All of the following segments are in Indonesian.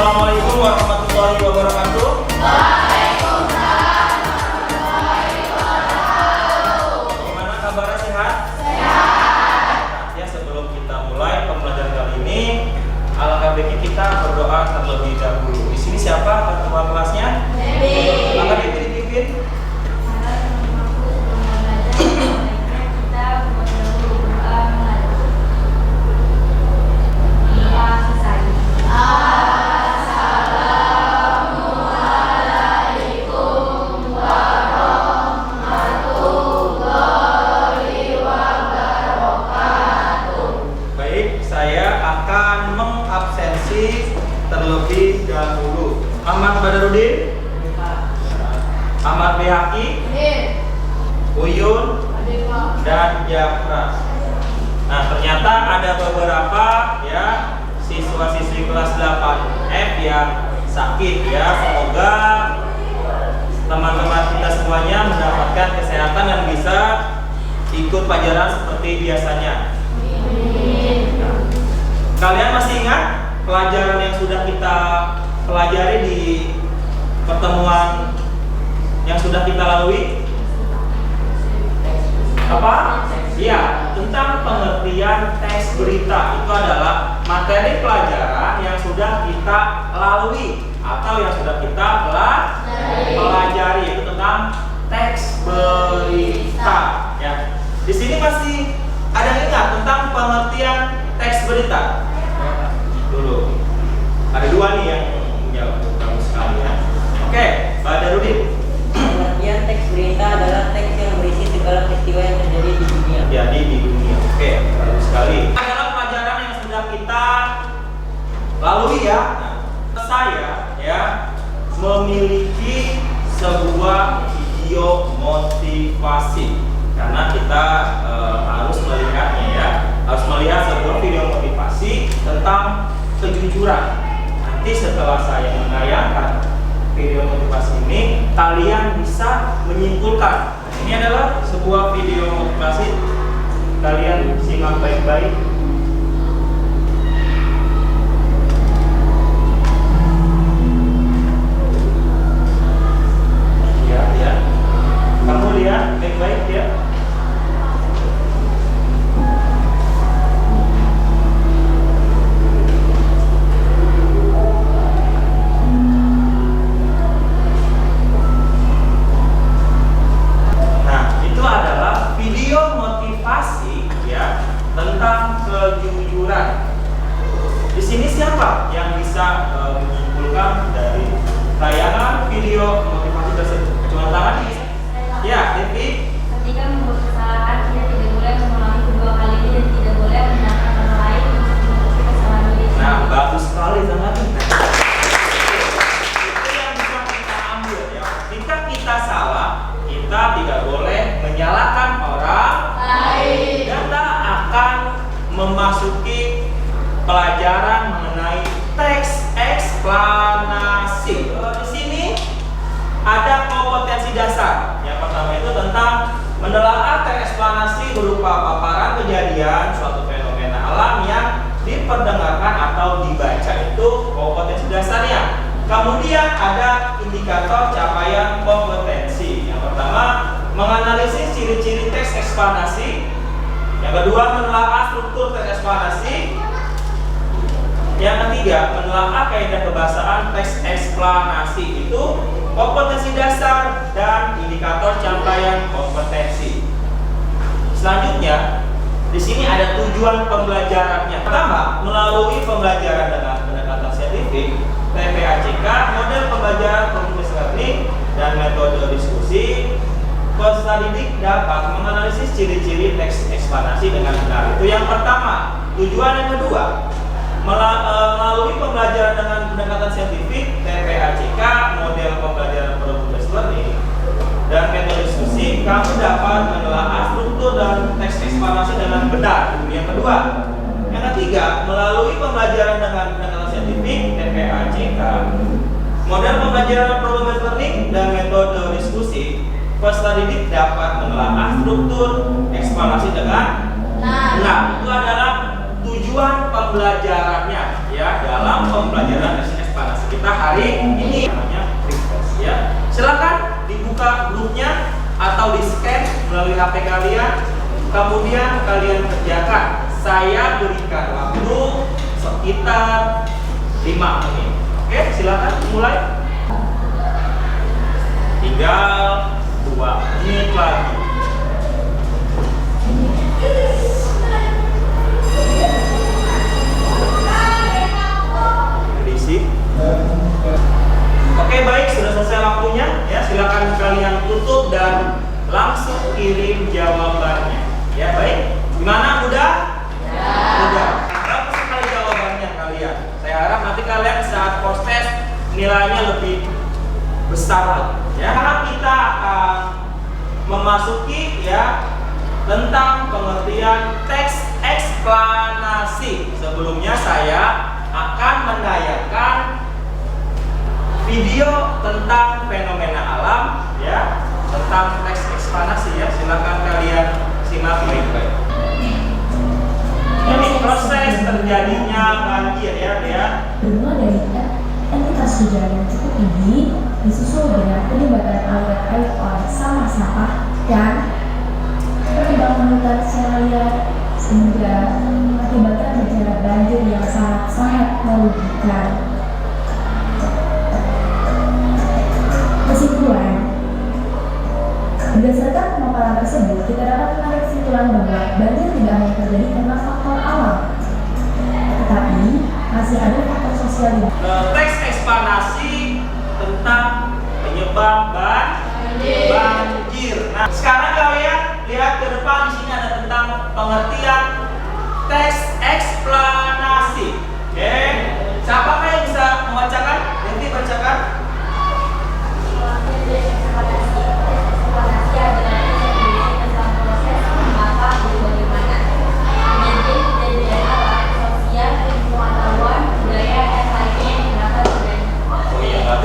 Assalamualaikum warahmatullahi wabarakatuh. Waalaikumsalam warahmatullahi wabarakatuh. Gimana kabarnya, sehat? Sehat. Ya, sebelum kita mulai pembelajaran kali ini, alangkah baiknya kita berdoa terlebih dahulu. Di sini siapa ketua kelasnya? Dewi. Maka Dewi dipimpin. Baik, saya akan mengabsensi terlebih dahulu. Ahmad Badarudin, Ahmad Behaki, Uyun, dan Jafra. Nah, ternyata ada beberapa ya siswa-siswi kelas 8F yang sakit ya. Semoga teman-teman kita semuanya mendapatkan kesehatan dan bisa ikut pelajaran seperti biasanya. Nah, kalian masih ingat pelajaran yang sudah kita pelajari di pertemuan yang sudah kita lalui? Apa? Ya, tentang pengertian teks berita. Itu adalah materi pelajaran yang sudah kita lalui atau yang sudah kita pelajari, itu tentang teks berita. Ya, di sini masih ada yang ingat tentang pengertian teks berita? Dulu ada dua nih yang jawab, bagus sekali ya. Oke, Pak Darudin. Pengertian teks berita adalah teks yang berisi segala peristiwa yang terjadi di dunia. Jadi di dunia. Oke, bagus sekali. Adalah pelajaran yang sudah kita lalui ya. Nah, saya ya memiliki sebuah video motivasi karena kita harus melihatnya ya. Harus melihat sebuah video motivasi tentang kejujuran. Nanti setelah saya menayangkan video motivasi ini, kalian bisa menyimpulkan. Ini adalah sebuah video motivasi. Kalian simak baik-baik. Ya. Kamu lihat baik-baik ya. Tentang kejujuran. Di sini siapa yang bisa menyimpulkan dari tayangan video motivasi tersebut? Cuma tangan? Ya, Devi. Ketika membuat kesalahan, kita tidak boleh mengulangi kedua kalinya dan tidak boleh menyalahkan orang lain untuk menutupi kesalahan diri. Nah, bagus sekali tangan. Itu yang bisa kita ambil ya. Jika kita salah, kita tidak boleh menyalahkan orang lain. Kita akan memasuki pelajaran mengenai teks eksplanasi. Di sini ada kompetensi dasar. Yang pertama itu tentang menelaah teks eksplanasi berupa paparan kejadian suatu fenomena alam yang diperdengarkan atau dibaca, itu kompetensi dasarnya. Kemudian ada indikator capaian kompetensi. Yang pertama, menganalisis ciri-ciri teks eksplanasi. Yang kedua, menelaah struktur teks eksplanasi. Yang ketiga, menelaah kaidah kebahasaan teks eksplanasi. Itu kompetensi dasar dan indikator capaian kompetensi. Selanjutnya, di sini ada tujuan pembelajarannya. Pertama, melalui pembelajaran dengan pendekatan saintifik, TPACK, model pembelajaran progress learning, dan metode diskusi, peserta didik dapat menganalisis ciri-ciri teks eksplanasi dengan benar. Itu yang pertama. Tujuan yang kedua, melalui pembelajaran dengan pendekatan saintifik, TPACK, model pembelajaran progress learning, dan metode diskusi, kamu dapat menelaah struktur dan teks eksplanasi dengan benar. Itu yang kedua. Yang ketiga, melalui pembelajaran dengan pendekatan saintifik, TPACK, model pembelajaran progress learning, dan metode diskusi, peserta didik dapat menelaah struktur eksplanasi dengan benar. Itu adalah tujuan pembelajarannya ya dalam pembelajaran teks eksplanasi kita hari ini, namanya request ya. Silakan dibuka grupnya atau di scan melalui HP kalian, kemudian kalian kerjakan. Saya berikan waktu sekitar 5 menit. Oke, silakan mulai. Tinggal 2 menit lagi. Berisi. Oke, baik, sudah selesai waktunya ya. Silakan kalian tutup dan langsung kirim jawabannya. Ya, baik. Gimana? Mudah? Ya. Mudah. Berapa sekali jawabannya kalian? Saya harap nanti kalian saat proses nilainya lebih besar lagi. Ya, karena kita akan memasuki ya tentang pengertian teks eksplanasi. Sebelumnya saya akan menayangkan video tentang fenomena alam ya, tentang teks eksplanasi ya. Silakan kalian simak baik-baik. Ini proses terjadinya banjir ya. Bermula dari entitas hujan yang cukup tinggi disusul dengan penyumbatan aliran air oleh sampah-sampah dan perkembangan hutan secara liar sehingga mengakibatkan bencana banjir yang sangat merugikan. Kesimpulan, berdasarkan pemaparan tersebut, kita dapat menarik kesimpulan bahwa banjir tidak hanya terjadi karena faktor alam, tetapi masih ada faktor sosial. Teks eksplanasi tentang penyebab banjir. Nah, sekarang kalian lihat ke depan, di sini ada tentang pengertian teks eksplanasi. Oke, siapa yang bisa membacakan? Nanti bacakan.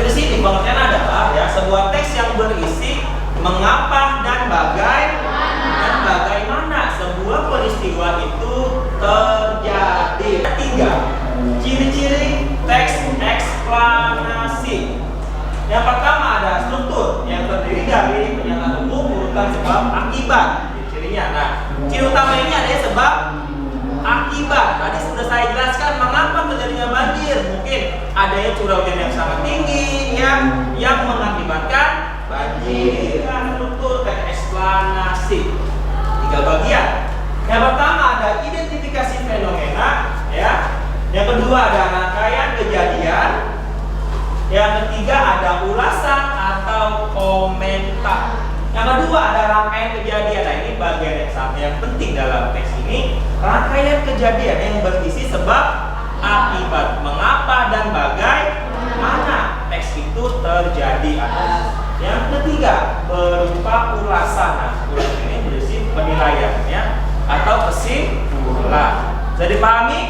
Di sini pengertian adalah ya sebuah teks yang berisi mengapa dan bagaimana sebuah peristiwa itu terjadi. 3. Ciri-ciri teks eksplanasi. Yang pertama ada struktur yang terdiri dari pernyataan umum, urutan sebab akibat. Cirinya. Nah, ciri utama ini ada sebab akibat. Tadi sudah saya jelaskan mengapa terjadinya banjir. Mungkin adanya curah hujan yang sangat tinggi yang mengakibatkan banjir. Struktur teks eksplanasi 3 bagian. Yang pertama ada identifikasi fenomena ya. Yang kedua ada rangkaian kejadian. Yang ketiga ada ulasan atau komentar. Yang kedua ada rangkaian kejadian. Nah, ini bagian yang penting dalam teks ini. Rangkaian kejadian yang berisi sebab akibat, mengapa dan bagaimana teks itu terjadi. Yang ketiga berupa ulasan. Nah, ulasan ini berisi penilaian ya atau kesimpulan. Bisa dipahami?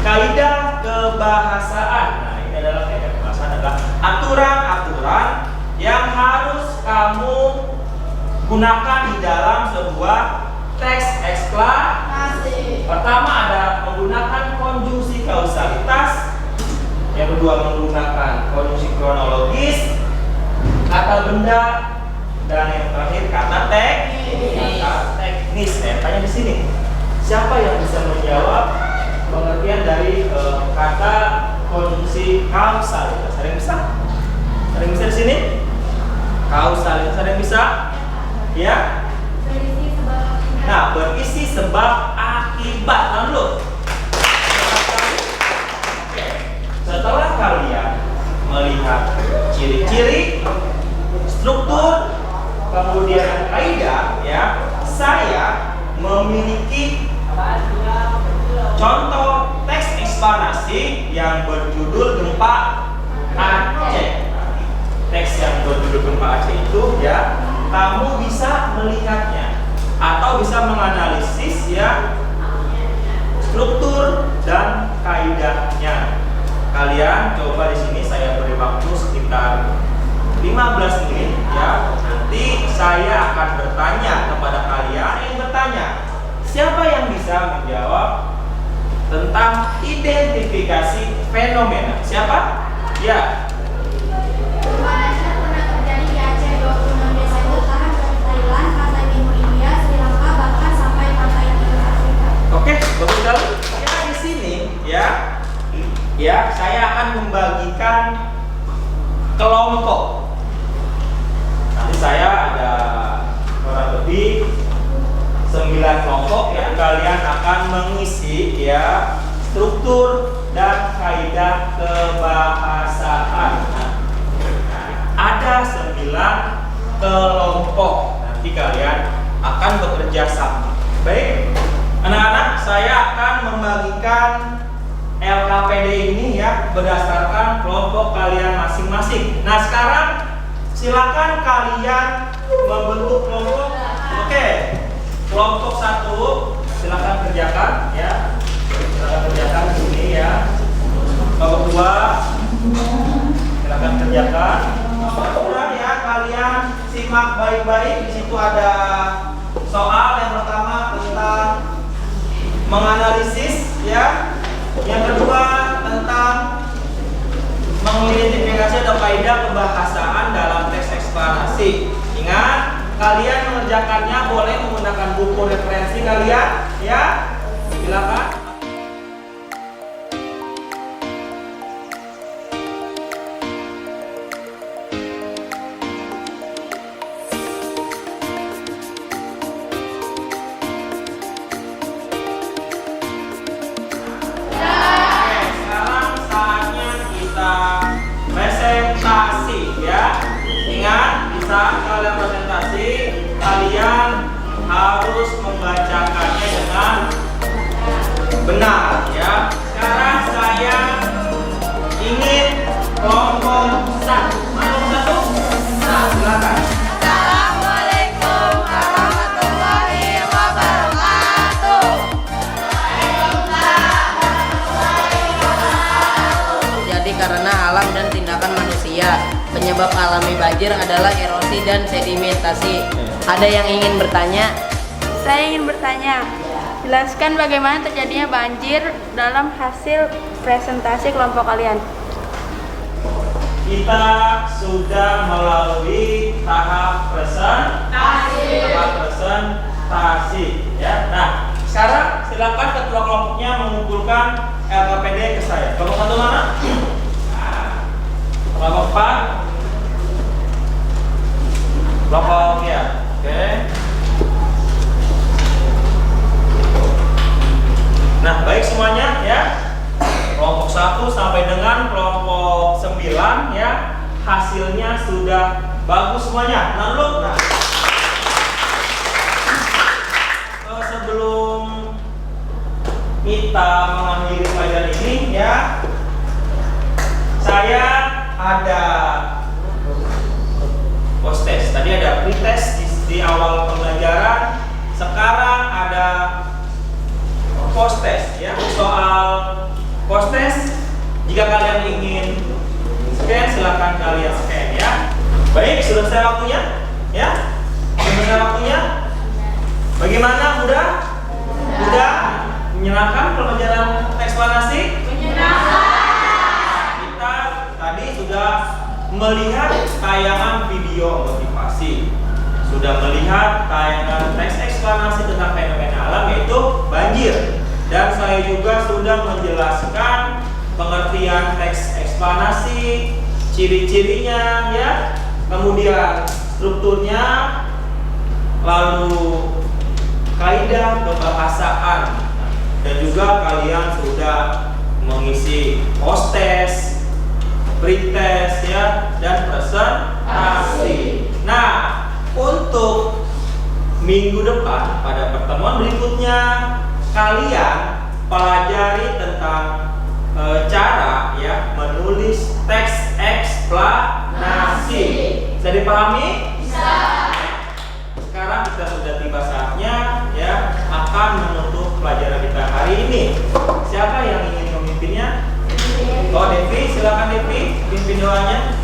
Kaidah kebahasaan. Nah, ini adalah kaidah kebahasaan adalah aturan-aturan yang harus kamu gunakan di dalam sebuah teks eksplanasi. Pertama ada menggunakan konjungsi kausalitas. Yang kedua menggunakan konjungsi kronologis, kata benda, dan yang terakhir kata teknis. Saya tanya di sini, siapa yang bisa menjawab pengertian dari kata konjungsi kausalitas? Ada yang bisa? Ada yang bisa di sini? Kausalitas ada yang bisa? Ya? Nah, berisi sebab akibat. Lalu setelah kalian melihat ciri-ciri, struktur, kemudian kaidah ya, saya memiliki contoh teks eksplanasi yang berjudul Gempa Aceh. Teks yang berjudul Gempa Aceh itu ya, kamu bisa melihatnya atau bisa menganalisis ya struktur dan kaidahnya. Kalian coba di sini saya beri waktu sekitar 15 menit ya. Nanti saya akan bertanya kepada kalian yang bertanya. Siapa yang bisa menjawab tentang identifikasi fenomena. Siapa? Ya. Pemanasan pernah terjadi di Aceh 26 Desember tahun dari Thailand, pantai timur India, Sri Lanka, bahkan sampai pantai timur Afrika. Oke, bagus sekali. Ya, di sini ya saya akan membagikan kelompok. Nanti saya ada kurang lebih 9 kelompok yang kalian akan mengisi ya struktur dan kaidah kebahasaan. Nah, ada 9 kelompok. Nanti kalian akan bekerja sama. Baik, anak-anak, saya akan membagikan LKPD ini ya berdasarkan kelompok kalian masing-masing. Nah, sekarang silakan kalian membentuk kelompok. Oke. Kelompok 1 silakan kerjakan ya. Silakan kerjakan di sini ya. Kelompok 2 silakan kerjakan. Kemudian ya kalian simak baik-baik. Di situ ada soal yang pertama tentang menganalisis ya. Yang kedua tentang mengidentifikasi atau kaidah kebahasaan dalam teks eksplanasi. Ingat, kalian mengerjakannya boleh menggunakan buku referensi kalian ya. Silakan. Kalian presentasi, kalian harus membacakannya dengan benar ya. Sekarang saya ingin kelompok 1. Mana kelompok 1? Nah, silakan. Assalamualaikum warahmatullahi wabarakatuh. Jadi karena alam dan tindakan manusia, penyebab alami banjir adalah erosi dan sedimentasi. Ada yang ingin bertanya? Saya ingin bertanya, jelaskan bagaimana terjadinya banjir dalam hasil presentasi kelompok kalian. Kita sudah melalui tahap presentasi ya. Nah, sekarang silakan ketua kelompoknya mengumpulkan LKPD ke saya. Kelompok 1 mana? Kelompok 4. Kelompok ya. Oke. Nah, baik semuanya ya. Kelompok 1 sampai dengan kelompok 9 ya. Hasilnya sudah bagus semuanya. Nah, dulu. Nah. Sebelum kita mengakhiri pelajaran ini ya, saya ada post test. Tadi ada pretest di awal pembelajaran. Sekarang ada post test ya. Soal post test, jika kalian ingin scan silakan kalian scan ya. Baik, sudah selesai waktunya ya. Sudah selesai waktunya. Bagaimana? Mudah? Menyenangkan pelajaran eksplanasi? Kita tadi sudah melihat tayangan video motivasi, sudah melihat tayangan teks eksplanasi tentang fenomena alam yaitu banjir, dan saya juga sudah menjelaskan pengertian teks eksplanasi, ciri-cirinya ya, kemudian strukturnya, lalu kaidah kebahasaan, dan juga kalian sudah mengisi post test, pretest ya, dan presentasi. Nah, untuk minggu depan pada pertemuan berikutnya kalian pelajari tentang cara ya menulis teks eksplanasi. Bisa dipahami? Bisa. Sekarang kita sudah tiba saatnya ya akan menutup pelajaran kita hari ini. Siapa yang ingin memimpinnya? Oh, Devi, silakan Devi, pimpin doanya.